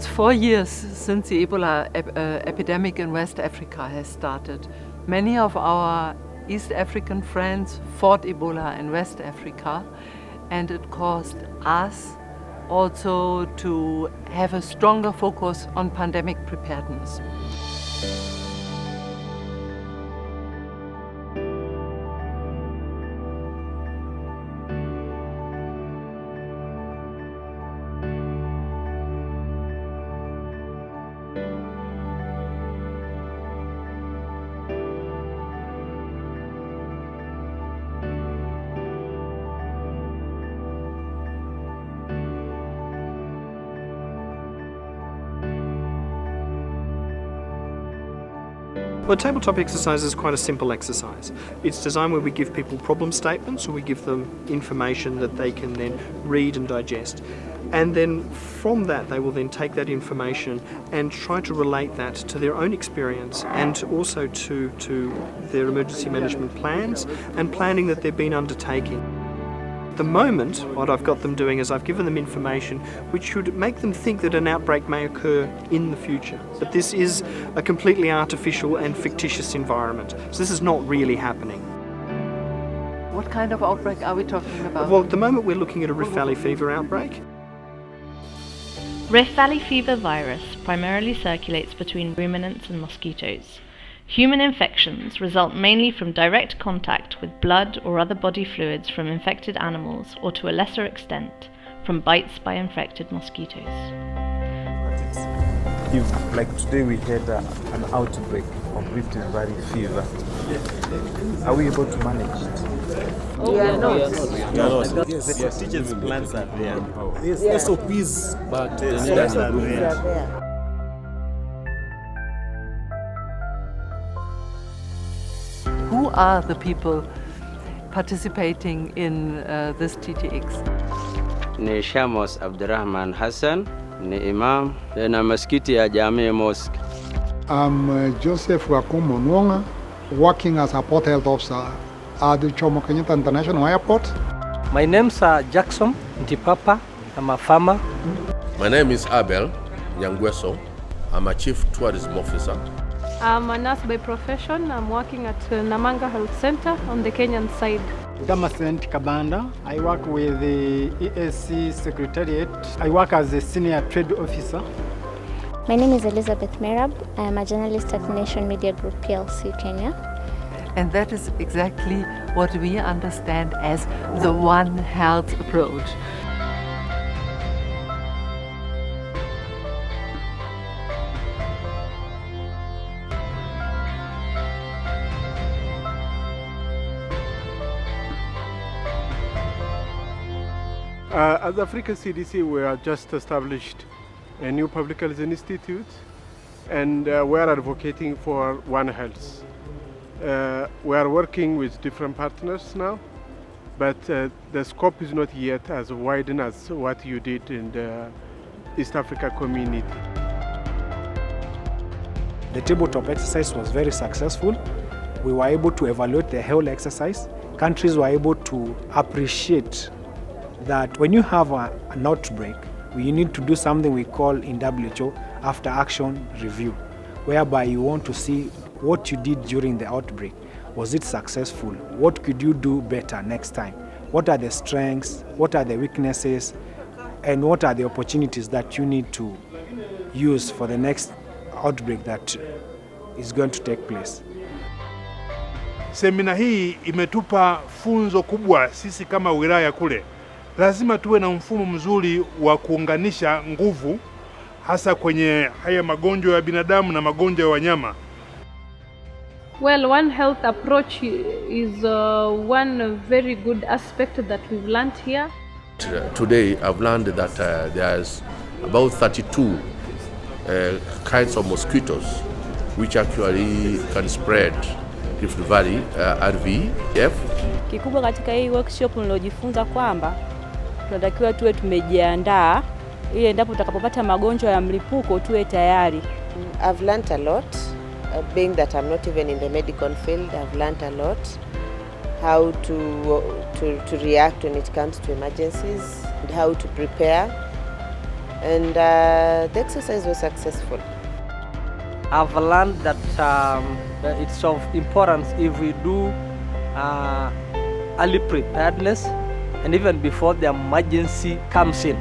It's 4 years since the Ebola epidemic in West Africa has started. Many of our East African friends fought Ebola in West Africa, and it caused us also to have a stronger focus on pandemic preparedness. Well, tabletop exercise is quite a simple exercise. It's designed where we give people problem statements, or we give them information that they can then read and digest. And then from that, they will then take that information and try to relate that to their own experience and also to their emergency management plans and planning that they've been undertaking. At the moment, what I've got them doing is I've given them information which should make them think that an outbreak may occur in the future. But this is a completely artificial and fictitious environment. So this is not really happening. What kind of outbreak are we talking about? Well, at the moment we're looking at a Rift Valley fever outbreak. Rift Valley fever virus primarily circulates between ruminants and mosquitoes. Human infections result mainly from direct contact with blood or other body fluids from infected animals, or to a lesser extent, from bites by infected mosquitoes. Like today we had an outbreak of Rift Valley fever. Are we able to manage it? Yes, the Fictitious plants are there. Yes, SOPs, but the plants are there. Who are the people participating in this TTX? Ni Shamos Abdurrahman Hassan, ni Imam, na Mosquito ya Jamii Mosque. I'm Joseph Wakumo Nwonga, working as a port health officer at the Jomo Kenyatta International Airport. My name's Jackson Ntipapa. I'm a farmer. My name is Abel Nyangweso. I'm a chief tourism officer. I'm a nurse by profession. I'm working at Namanga Health Center on the Kenyan side. Damascent Kabanda. I work with the EAC Secretariat. I work as a senior trade officer. My name is Elizabeth Merab. I am a journalist at Nation Media Group PLC Kenya. And that is exactly what we understand as the One Health approach. As Africa CDC, we are just established a new public health institute, and we are advocating for One Health. We are working with different partners now, but the scope is not yet as wide as what you did in the East Africa community. The tabletop exercise was very successful. We were able to evaluate the whole exercise. Countries were able to appreciate that when you have an outbreak, you need to do something we call in WHO after action review, whereby you want to see what you did during the outbreak. Was it successful? What could you do better next time? What are the strengths? What are the weaknesses? And what are the opportunities that you need to use for the next outbreak that is going to take place? Semina hii imetupa funzo kubwa sisi kama wilaya kule. Lazima tuwe na mfumo mzuri wa kuunganisha nguvu hasa kwenye haya magonjwa ya binadamu na magonjwa ya wanyama. Well, One Health approach is one very good aspect that we've learned here. Today I've learned that there's about 32 kinds of mosquitoes which actually can spread Rift Valley RVF. Kikubwa katika hii workshop nilojifunza kwamba tunatakiwa tuwe tumejiandaa ili endapo tutakapopata magonjwa ya mlipuko tuwe tayari. I've learned a lot, being that I'm not even in the medical field. I've learned a lot how to react when it comes to emergencies, and how to prepare And the exercise was successful. I've learned that it's of importance if we do early preparedness and even before the emergency comes in.